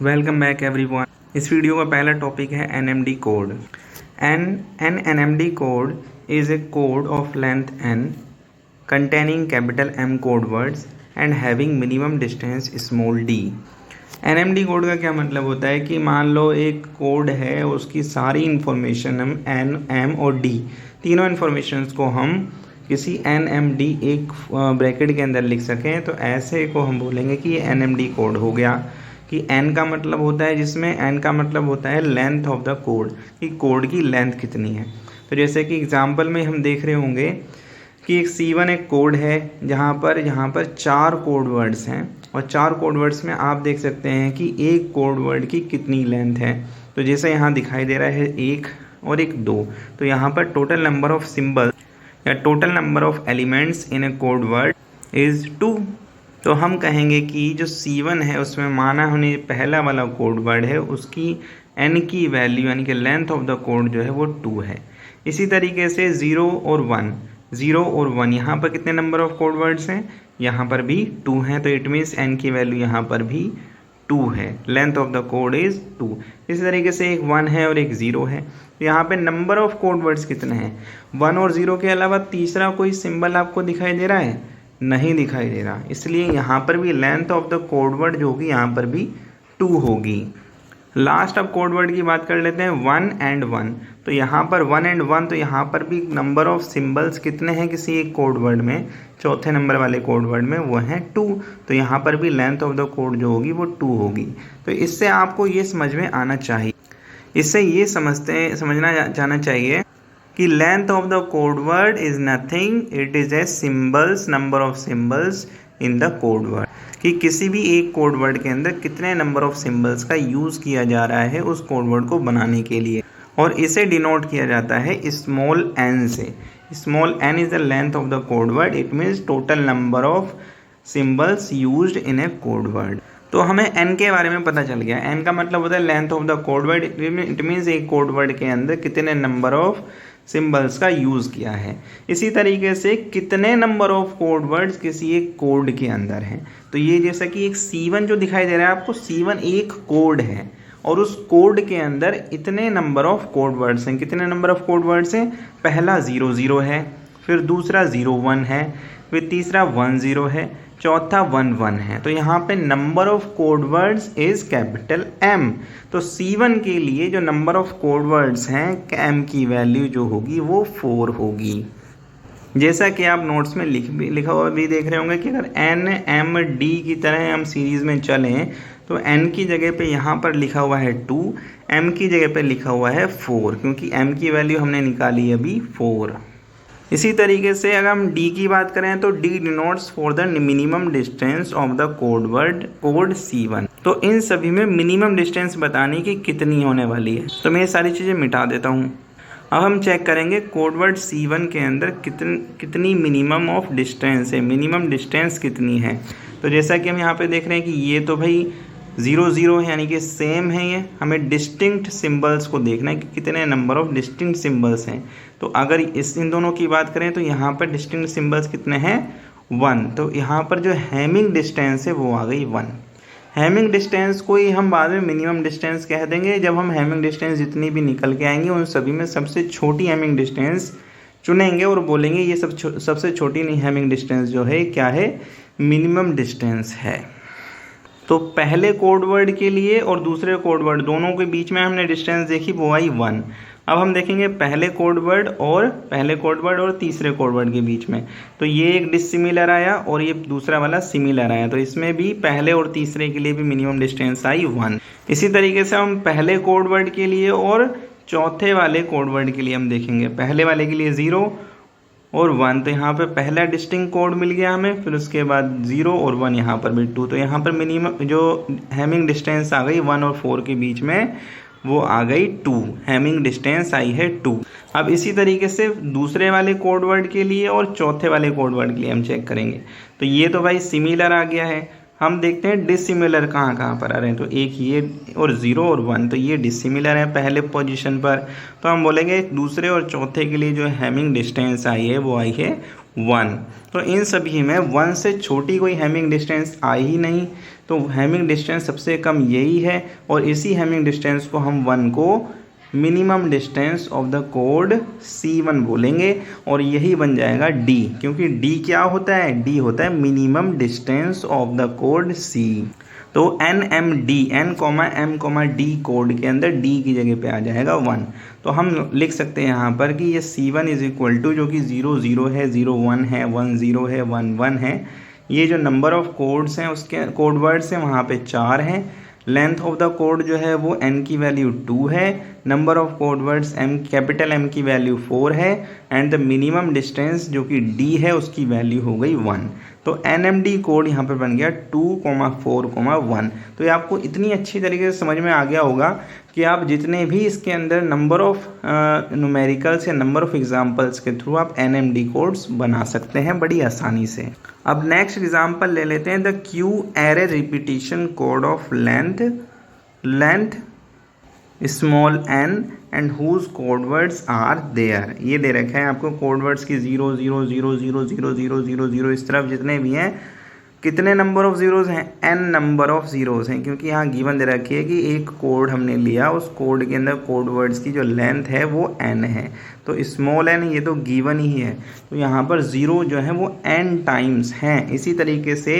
Welcome back everyone. इस video का पहला टॉपिक है NMD code. N NMD code is a code of length n containing capital M code words and having minimum distance small d। NMD code का क्या मतलब होता है कि मान लो एक कोड है, उसकी सारी इन्फॉर्मेशन हम एन, एम और डी तीनों इन्फॉर्मेशंस को हम किसी एन एम डी एक ब्रैकेट के अंदर लिख सकें, तो ऐसे को हम बोलेंगे कि ये एनएमडी कोड हो गया। कि n का मतलब होता है, जिसमें n का मतलब होता है लेंथ ऑफ द कोड, कि कोड की लेंथ कितनी है। तो जैसे कि एग्जांपल में हम देख रहे होंगे कि एक C1 एक कोड है जहाँ पर 4 कोड वर्ड्स हैं, और 4 कोड वर्ड्स में आप देख सकते हैं कि एक कोड वर्ड की कितनी लेंथ है। तो जैसे यहाँ दिखाई दे रहा है 1 और एक 2, तो यहाँ पर टोटल नंबर ऑफ सिंबल या total number of elements in A code word is 2। तो हम कहेंगे कि जो C1 है उसमें माना होने पहला वाला कोड वर्ड है, उसकी n की वैल्यू यानी कि लेंथ ऑफ द कोड जो है वो 2 है। इसी तरीके से 0 और 1 यहाँ पर कितने नंबर ऑफ कोड वर्ड्स हैं, यहाँ पर भी 2 हैं। तो इट मीन्स n की वैल्यू यहाँ पर भी 2 है, length of the code is 2। इसी तरीके से एक 1 है और एक 0 है, तो यहाँ पे नंबर ऑफ कोड वर्ड्स कितने हैं। 1 और 0 के अलावा तीसरा कोई सिंबल आपको दिखाई दे रहा है? नहीं दिखाई दे रहा, इसलिए यहाँ पर भी length of the code word जो होगी यहाँ पर भी 2 होगी। लास्ट अब कोड वर्ड की बात कर लेते हैं 1 and 1। तो यहाँ पर 1 and 1, तो यहाँ पर भी नंबर ऑफ सिंबल्स कितने हैं किसी एक कोड वर्ड में, चौथे नंबर वाले कोड वर्ड में वो हैं 2। तो यहाँ पर भी लेंथ ऑफ द कोड जो होगी वो 2 होगी। तो इससे आपको ये समझ में आना चाहिए, इससे ये समझना जाना चाहिए कि length of the code word is nothing, it is a symbols, number of symbols in the code word. कि किसी भी एक कोड वर्ड के अंदर कितने नंबर ऑफ सिम्बल्स का यूज़ किया जा रहा है उस कोड वर्ड को बनाने के लिए, और इसे डिनोट किया जाता है स्मॉल n से। Small n is the length of the code word, it means total number of symbols used in A code word. तो हमें n के बारे में पता चल गया। n का मतलब होता है length of the code word, it means एक कोड वर्ड के अंदर कितने नंबर ऑफ सिंबल्स का यूज़ किया है। इसी तरीके से कितने नंबर ऑफ कोड वर्ड्स किसी एक कोड के अंदर हैं। तो ये जैसा कि एक C1 जो दिखाई दे रहा है आपको, C1 एक कोड है और उस कोड के अंदर इतने नंबर ऑफ कोड वर्ड्स हैं। कितने नंबर ऑफ कोड वर्ड्स हैं? पहला 0 है, फिर दूसरा 0 1 है, फिर तीसरा 1 0 है, चौथा 1 1 है। तो यहाँ पे number of code words is capital M। तो C1 के लिए जो नंबर ऑफ कोड वर्ड्स हैं M की वैल्यू जो होगी वो 4 होगी। जैसा कि आप नोट्स में लिखा हुआ भी देख रहे होंगे कि अगर N M D की तरह हम सीरीज़ में चलें तो N की जगह पे यहाँ पर लिखा हुआ है 2, M की जगह पे लिखा हुआ है 4, क्योंकि M की वैल्यू हमने निकाली अभी 4। इसी तरीके से अगर हम D की बात करें तो D denotes for the minimum distance of the code word code C1। तो इन सभी में मिनिमम डिस्टेंस बताने की कितनी होने वाली है, तो मैं ये सारी चीज़ें मिटा देता हूँ। अब हम चेक करेंगे कोड वर्ड C1 के अंदर कितनी मिनिमम ऑफ डिस्टेंस है, मिनिमम डिस्टेंस कितनी है। तो जैसा कि हम यहाँ पे देख रहे हैं कि ये तो भाई 0 0 है, यानी कि सेम है। ये हमें डिस्टिंक्ट सिंबल्स को देखना है कि कितने नंबर ऑफ डिस्टिंक्ट सिंबल्स हैं। तो अगर इन दोनों की बात करें तो यहाँ पर डिस्टिंक्ट सिंबल्स कितने हैं? 1। तो यहाँ पर जो हैमिंग डिस्टेंस है वो आ गई 1। हैमिंग डिस्टेंस को ही हम बाद में मिनिमम डिस्टेंस कह देंगे। जब हम हैमिंग डिस्टेंस जितनी भी निकल के आएंगे उन सभी में सबसे छोटी हैमिंग डिस्टेंस चुनेंगे और बोलेंगे ये सबसे छोटी हैमिंग डिस्टेंस जो है क्या है? मिनिमम डिस्टेंस है। तो पहले कोड वर्ड के लिए और दूसरे कोड वर्ड दोनों के बीच में हमने डिस्टेंस देखी, वो आई 1। अब हम देखेंगे पहले कोड वर्ड और तीसरे कोड वर्ड के बीच में। तो ये एक डिसिमिलर आया और ये दूसरा वाला सिमिलर आया, तो इसमें भी पहले और तीसरे के लिए भी मिनिमम डिस्टेंस आई 1। इसी तरीके से हम पहले कोड वर्ड के लिए और चौथे वाले कोड वर्ड के लिए हम देखेंगे। पहले वाले के लिए 0 और 1, तो यहाँ पे पहला डिस्टिंक्ट कोड मिल गया हमें, फिर उसके बाद 0 और 1 यहाँ पर भी 2। तो यहाँ पर मिनिमम जो हैमिंग डिस्टेंस आ गई 1 और 4 के बीच में वो आ गई 2, हैमिंग डिस्टेंस आई है 2। अब इसी तरीके से दूसरे वाले कोड वर्ड के लिए और चौथे वाले कोड वर्ड के लिए हम चेक करेंगे। तो ये तो भाई सिमिलर आ गया है, हम देखते हैं डिसिमिलर कहाँ कहाँ पर आ रहे हैं। तो एक ये और 0 और 1, तो ये डिसिमिलर है पहले पोजीशन पर। तो हम बोलेंगे दूसरे और चौथे के लिए जो हैमिंग डिस्टेंस आई है वो आई है 1। तो इन सभी में 1 से छोटी कोई हैमिंग डिस्टेंस आई ही नहीं, तो हैमिंग डिस्टेंस सबसे कम यही है। और इसी हैमिंग डिस्टेंस को हम 1 को minimum distance of the code C1 बोलेंगे, और यही बन जाएगा D, क्योंकि D क्या होता है, D होता है minimum distance of the code C। तो NMD N, M, D code के अंदर D की जगह पे आ जाएगा 1। तो हम लिख सकते हैं यहाँ पर कि ये C1 इज इक्वल टू, जो कि 0 0 है, 0 1 है, 1 0 है, 1 1 है, ये जो नंबर ऑफ कोड्स हैं उसके कोड वर्ड्स हैं वहाँ पे 4 हैं। लेंथ ऑफ द कोड जो है वो n की वैल्यू 2 है, number of code words capital M की वैल्यू 4 है, एंड द मिनिमम डिस्टेंस जो कि D है उसकी वैल्यू हो गई 1। तो NMD कोड यहाँ पर बन गया 2,4,1। तो ये आपको इतनी अच्छी तरीके से समझ में आ गया होगा कि आप जितने भी इसके अंदर नंबर ऑफ न्यूमेरिकल्स या नंबर ऑफ एग्जाम्पल्स के थ्रू आप NMD कोड्स बना सकते हैं बड़ी आसानी से। अब नेक्स्ट एग्जाम्पल ले लेते हैं, the Q ary repetition code of length small n and whose code words are there. ये दे रखा है आपको कोड वर्ड्स की 0 0 0 0 0 0 0 0, इस तरफ जितने भी हैं, कितने नंबर ऑफ ज़ीरोज़ हैं, n नंबर ऑफ ज़ीरोज़ हैं, क्योंकि यहाँ गिवन दे रखी है कि एक कोड हमने लिया, उस कोड के अंदर कोड वर्ड्स की जो लेंथ है वो n है। तो स्मॉल n ये तो गिवन ही है, तो यहाँ पर 0 जो है वो n टाइम्स हैं। इसी तरीके से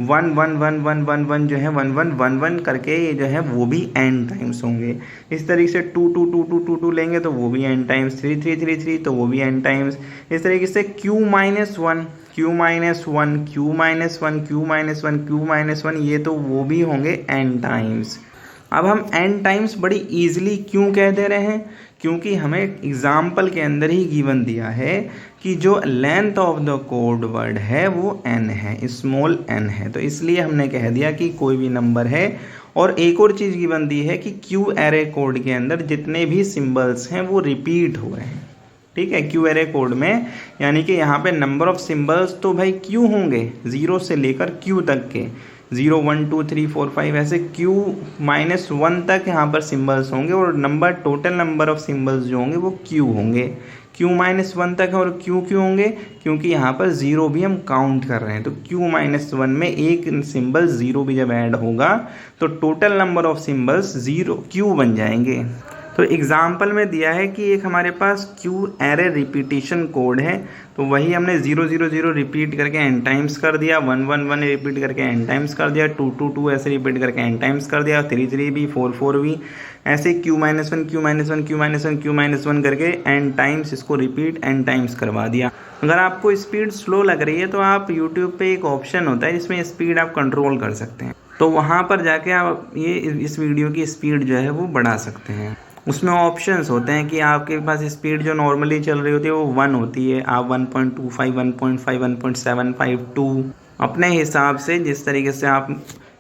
1 1 1 1 1 1 जो है 1 1 1 1 करके ये जो है वो भी n टाइम्स होंगे। इस तरीके से 2 2 2 2 2 2 लेंगे तो वो भी n टाइम्स, 3 3 3 3 तो वो भी n टाइम्स। इस तरीके से q minus 1 Q minus 1 Q minus 1 Q minus 1 Q minus 1, ये तो वो भी होंगे n टाइम्स। अब हम n टाइम्स बड़ी ईजिली क्यों कह दे रहे हैं, क्योंकि हमें एग्जाम्पल के अंदर ही गिवन दिया है कि जो length of the code word है वो n है, स्मॉल n है, तो इसलिए हमने कह दिया कि कोई भी नंबर है। और एक और चीज़ गिवन दी है कि क्यू एरे कोड के अंदर जितने भी सिम्बल्स हैं वो रिपीट हो रहे हैं, ठीक है, क्यू एरे कोड में, यानी कि यहाँ पे नंबर ऑफ सिंबल्स तो भाई क्यू होंगे 0 से लेकर क्यू तक के, 0 1 2 3 4 5 ऐसे क्यू माइनस 1 तक यहाँ पर सिंबल्स होंगे, और number total number of symbols जो होंगे वो क्यू होंगे। क्यू माइनस 1 तक है, और क्यू क्यों होंगे, क्योंकि यहाँ पर 0 भी हम काउंट कर रहे हैं, तो क्यू माइनस 1 में एक सिंबल 0 भी जब ऐड होगा तो total number of symbols 0 Q बन जाएंगे। तो एग्जाम्पल में दिया है कि एक हमारे पास क्यू एरे रिपीटिशन कोड है, तो वही हमने 0 0 0 रिपीट करके n टाइम्स कर दिया, 1 1 1 रिपीट करके n टाइम्स कर दिया, 2 2 2 ऐसे रिपीट करके n टाइम्स कर दिया, 3 3 भी, 4 4 भी, ऐसे q minus 1 q minus 1 q minus 1 q minus 1 करके n टाइम्स इसको रिपीट n टाइम्स करवा दिया। अगर आपको स्पीड स्लो लग रही है तो आप यूट्यूब पे एक ऑप्शन होता है जिसमें स्पीड आप कंट्रोल कर सकते हैं, तो वहाँ पर जाके आप ये इस वीडियो की स्पीड जो है वो बढ़ा सकते हैं। उसमें ऑप्शंस होते हैं कि आपके पास स्पीड जो नॉर्मली चल रही होती है वो 1 होती है, आप 1.25 1.5 1.752 अपने हिसाब से जिस तरीके से आप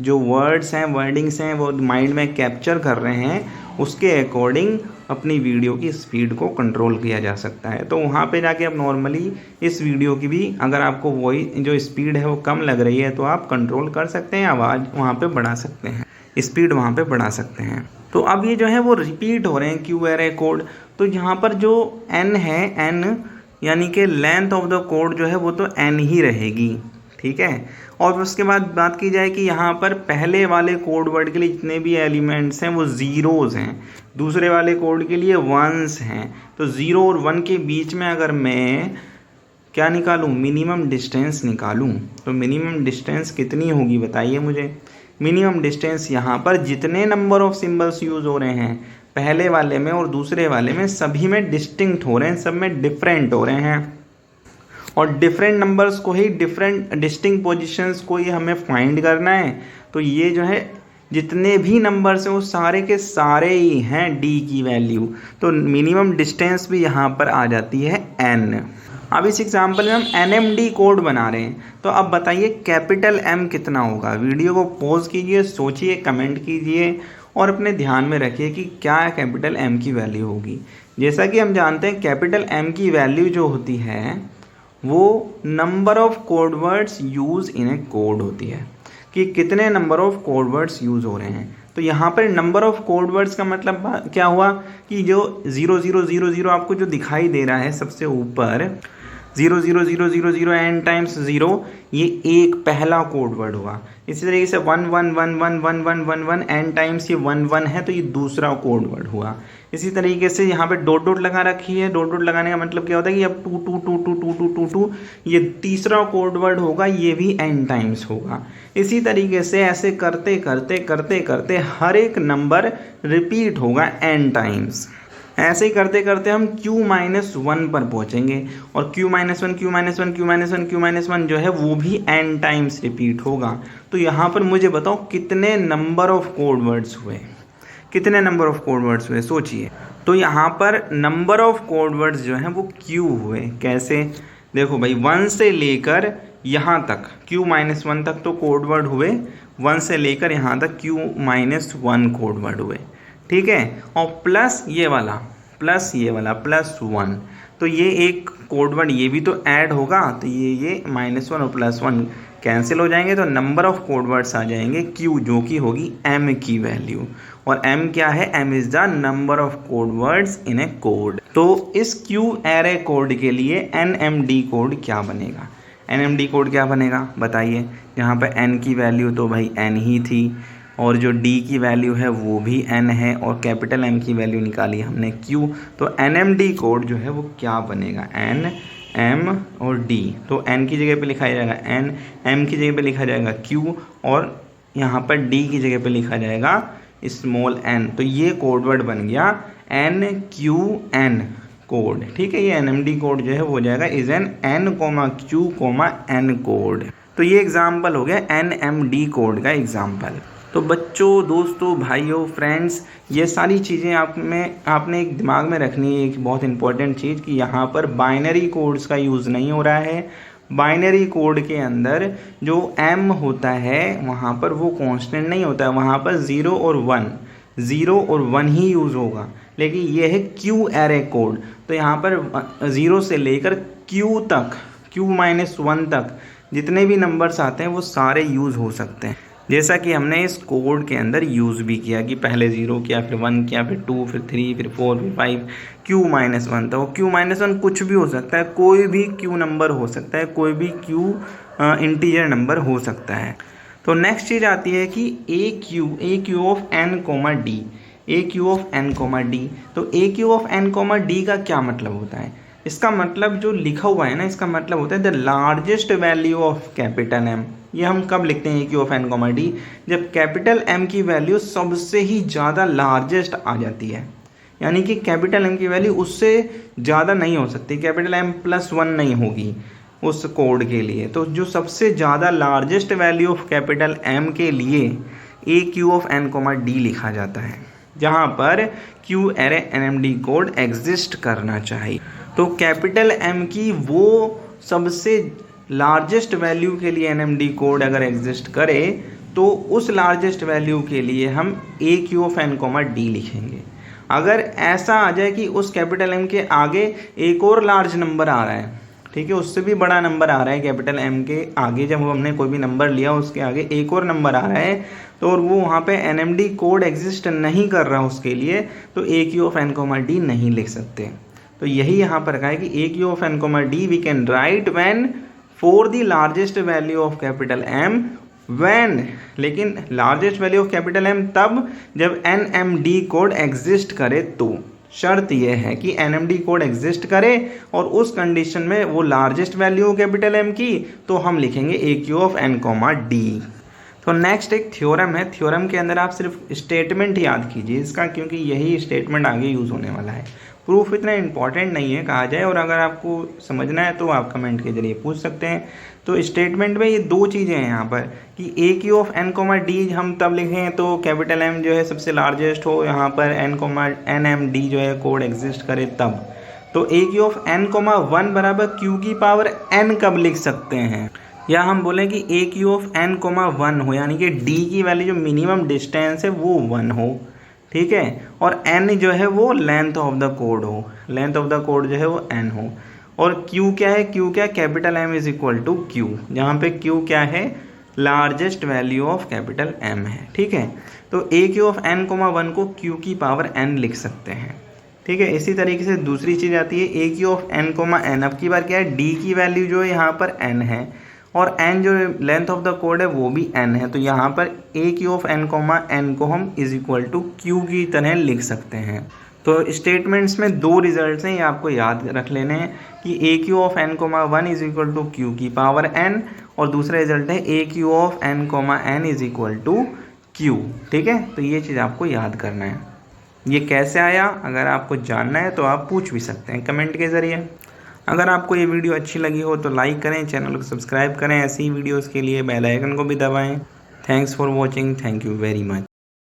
जो वर्ड्स हैं वर्डिंग्स हैं वो माइंड में कैप्चर कर रहे हैं उसके अकॉर्डिंग अपनी वीडियो की स्पीड को कंट्रोल किया जा सकता है। तो वहाँ पे जाके आप नॉर्मली इस वीडियो की भी अगर आपको वही जो स्पीड है वो कम लग रही है तो आप कंट्रोल कर सकते हैं, आवाज़ वहाँ पे बढ़ा सकते हैं, स्पीड वहाँ पे बढ़ा सकते हैं। तो अब ये जो है वो रिपीट हो रहे हैं क्यू एरे कोड, तो यहाँ पर जो n है, n यानी कि लेंथ ऑफ द कोड जो है वो तो n ही रहेगी, ठीक है। और उसके बाद बात की जाए कि यहाँ पर पहले वाले कोड वर्ड के लिए जितने भी एलिमेंट्स हैं वो ज़ीरोज़ हैं, दूसरे वाले कोड के लिए वंस हैं, तो 0 और 1 के बीच में अगर मैं क्या निकालूं, मिनिमम डिस्टेंस निकालूं, तो मिनिमम डिस्टेंस कितनी होगी बताइए मुझे। मिनिमम डिस्टेंस यहाँ पर जितने नंबर ऑफ सिंबल्स यूज़ हो रहे हैं पहले वाले में और दूसरे वाले में, सभी में डिस्टिंक्ट हो रहे हैं, सब में डिफरेंट हो रहे हैं, और डिफरेंट नंबर्स को ही डिफरेंट डिस्टिंक्ट पोजीशंस को ही हमें फाइंड करना है। तो ये जो है जितने भी नंबर्स हैं वो सारे के सारे ही हैं d की वैल्यू, तो मिनिमम डिस्टेंस भी यहाँ पर आ जाती है n। अब इस एग्जाम्पल में हम NMD कोड बना रहे हैं, तो अब बताइए कैपिटल M कितना होगा। वीडियो को पॉज कीजिए, सोचिए, कमेंट कीजिए और अपने ध्यान में रखिए कि क्या कैपिटल M की वैल्यू होगी। जैसा कि हम जानते हैं कैपिटल M की वैल्यू जो होती है वो number of code words use in A code होती है। कि कितने number of code words use हो रहे हैं। तो यहाँ पर नंबर ऑफ कोड वर्ड्स का मतलब क्या हुआ कि जो 0000 आपको जो दिखाई दे रहा है सबसे ऊपर 00000 एन टाइम्स 0, ये एक पहला कोड वर्ड हुआ। इसी तरीके से 11111111 एन टाइम्स ये 11 है, तो ये दूसरा कोड वर्ड हुआ। इसी तरीके से यहाँ पे डॉट डॉट लगा रखी है, डॉट डॉट लगाने का मतलब क्या होता है कि अब 22222222 ये तीसरा कोड वर्ड होगा, ये भी एन टाइम्स होगा। इसी तरीके से ऐसे करते करते करते करते हर एक नंबर रिपीट होगा एन टाइम्स। ऐसे ही करते करते हम q-1 पर पहुंचेंगे और q-1 जो है वो भी n टाइम्स रिपीट होगा। तो यहाँ पर मुझे बताओ कितने नंबर ऑफ कोड वर्ड्स हुए, कितने नंबर ऑफ कोड वर्ड्स हुए, सोचिए। तो यहाँ पर नंबर ऑफ कोड वर्ड्स जो हैं वो q हुए। कैसे? देखो भाई 1 से लेकर यहाँ तक q-1 तक तो कोड वर्ड हुए, 1 से लेकर यहाँ तक q-1 कोड वर्ड हुए, ठीक है। और प्लस ये वाला +1, तो ये एक कोड वर्ड ये भी तो ऐड होगा, तो ये -1 और +1 कैंसिल हो जाएंगे, तो नंबर ऑफ कोड वर्ड्स आ जाएंगे q, जो कि होगी m की वैल्यू। और m क्या है? m is the number of code words in A code. तो इस q एरे कोड के लिए NMD कोड क्या बनेगा? NMD कोड क्या बनेगा बताइए। यहाँ पे n की वैल्यू तो भाई n ही थी, और जो d की वैल्यू है वो भी n है, और कैपिटल M की वैल्यू निकाली हमने q। तो NMD कोड जो है वो क्या बनेगा? n, m और d। तो n की जगह पे लिखा जाएगा n, m की जगह पे लिखा जाएगा q, और यहाँ पर d की जगह पे लिखा जाएगा स्मॉल n। तो ये कोड वर्ड बन गया NQN कोड, ठीक है। ये NMD कोड जो है वो हो जाएगा is an N, Q, N code. तो ये एग्जाम्पल हो गया NMD कोड का एग्जाम्पल। तो बच्चों, दोस्तों, भाइयों, फ्रेंड्स, ये सारी चीज़ें आपने एक दिमाग में रखनी है, एक बहुत इंपॉर्टेंट चीज़, कि यहाँ पर बाइनरी कोड्स का यूज़ नहीं हो रहा है। बाइनरी कोड के अंदर जो m होता है वहाँ पर वो कांस्टेंट नहीं होता है, वहाँ पर 0 और 1 ही यूज़ होगा। लेकिन ये है q एरे कोड, तो यहाँ पर 0 से लेकर q तक, q-1 तक जितने भी नंबर्स आते हैं वो सारे यूज़ हो सकते हैं। जैसा कि हमने इस कोड के अंदर यूज़ भी किया कि पहले 0 किया, फिर 1 किया, फिर 2, फिर 3, फिर 4, फिर 5, q-1 था। वो q-1 कुछ भी हो सकता है, कोई भी q नंबर हो सकता है, कोई भी q इंटीजर नंबर हो सकता है। तो नेक्स्ट चीज़ आती है कि AQ of n, d, AQ of n, d। तो AQ ऑफ n, d का क्या मतलब होता है? इसका मतलब जो लिखा हुआ है ना, इसका मतलब होता है the largest value of capital M। ये हम कब लिखते हैं AQ ऑफ n, d? जब कैपिटल M की वैल्यू सबसे ही ज़्यादा लार्जेस्ट आ जाती है, यानी कि कैपिटल M की वैल्यू उससे ज़्यादा नहीं हो सकती, कैपिटल M +1 नहीं होगी उस कोड के लिए। तो जो सबसे ज़्यादा largest value of capital M के लिए AQ ऑफ n, d लिखा जाता है, जहाँ पर Q array NMD code exist करना चाहिए। तो कैपिटल M की वो सबसे लार्जेस्ट वैल्यू के लिए NMD कोड अगर एग्जिस्ट करे तो उस लार्जेस्ट वैल्यू के लिए हम AQ ऑफ n, d लिखेंगे। अगर ऐसा आ जाए कि उस कैपिटल M के आगे एक और लार्ज नंबर आ रहा है, ठीक है, उससे भी बड़ा नंबर आ रहा है कैपिटल M के आगे, जब हमने कोई भी नंबर लिया उसके आगे एक और नंबर आ रहा है, तो और वो वहाँ पे NMD कोड एग्जिस्ट नहीं कर रहा उसके लिए, तो AQ ऑफ n, d नहीं लिख सकते। तो यही यहाँ पर कहा है कि AQ of n, d we can write when for the largest value of capital M when, लेकिन largest value of capital M तब जब NMD कोड एग्जिस्ट करे। तो शर्त यह है कि NMD कोड एग्जिस्ट करे और उस कंडीशन में वो लार्जेस्ट वैल्यू कैपिटल M की, तो हम लिखेंगे AQ ऑफ n, d। तो नेक्स्ट एक थ्योरम है। थ्योरम के अंदर आप सिर्फ स्टेटमेंट याद कीजिए इसका, क्योंकि यही स्टेटमेंट आगे यूज़ होने वाला है। प्रूफ इतना इंपॉर्टेंट नहीं है कहा जाए, और अगर आपको समझना है तो आप कमेंट के जरिए पूछ सकते हैं। तो स्टेटमेंट में ये दो चीज़ें हैं यहाँ पर कि AQ ऑफ n, d हम तब लिखें तो कैपिटल M जो है सबसे लार्जेस्ट हो, यहाँ पर NMD जो है कोड एग्जिस्ट करे तब। तो AQ ऑफ n, 1 बराबर Q की पावर n कब लिख सकते हैं, या हम बोलें कि AQ ऑफ n, 1 हो, यानी कि d की वैल्यू जो मिनिमम डिस्टेंस है वो 1 हो, ठीक है, और n जो है वो लेंथ ऑफ द कोड हो, लेंथ ऑफ द कोड जो है वो n हो। और q क्या है? q क्या? Capital M is equal to q, जहाँ पे q क्या है? Largest value of capital M है। ठीक है, तो A Q of n comma 1 को q की पावर n लिख सकते हैं। ठीक है, इसी तरीके से दूसरी चीज़ आती है A Q of n comma n। अब की बार क्या है, d की वैल्यू जो है यहाँ पर n है और n जो लेंथ ऑफ द कोड है वो भी n है, तो यहाँ पर A Q of n comma n को हम इज इक्वल टू क्यू की तरह लिख सकते हैं। तो स्टेटमेंट्स में दो रिजल्ट्स हैं, ये आपको याद रख लेने हैं कि A Q of n comma 1 is equal to Q की पावर n, और दूसरा रिजल्ट है A Q of n comma n is equal to Q. ठीक है, तो ये चीज़ आपको याद करना है। ये कैसे आया, अगर आपको जानना है तो आप पूछ भी सकते हैं कमेंट के ज़रिए। अगर आपको ये वीडियो अच्छी लगी हो तो लाइक करें, चैनल को सब्सक्राइब करें, ऐसी वीडियोज़ के लिए बेल आइकन को भी दबाएँ। Thanks for watching, thank you very much.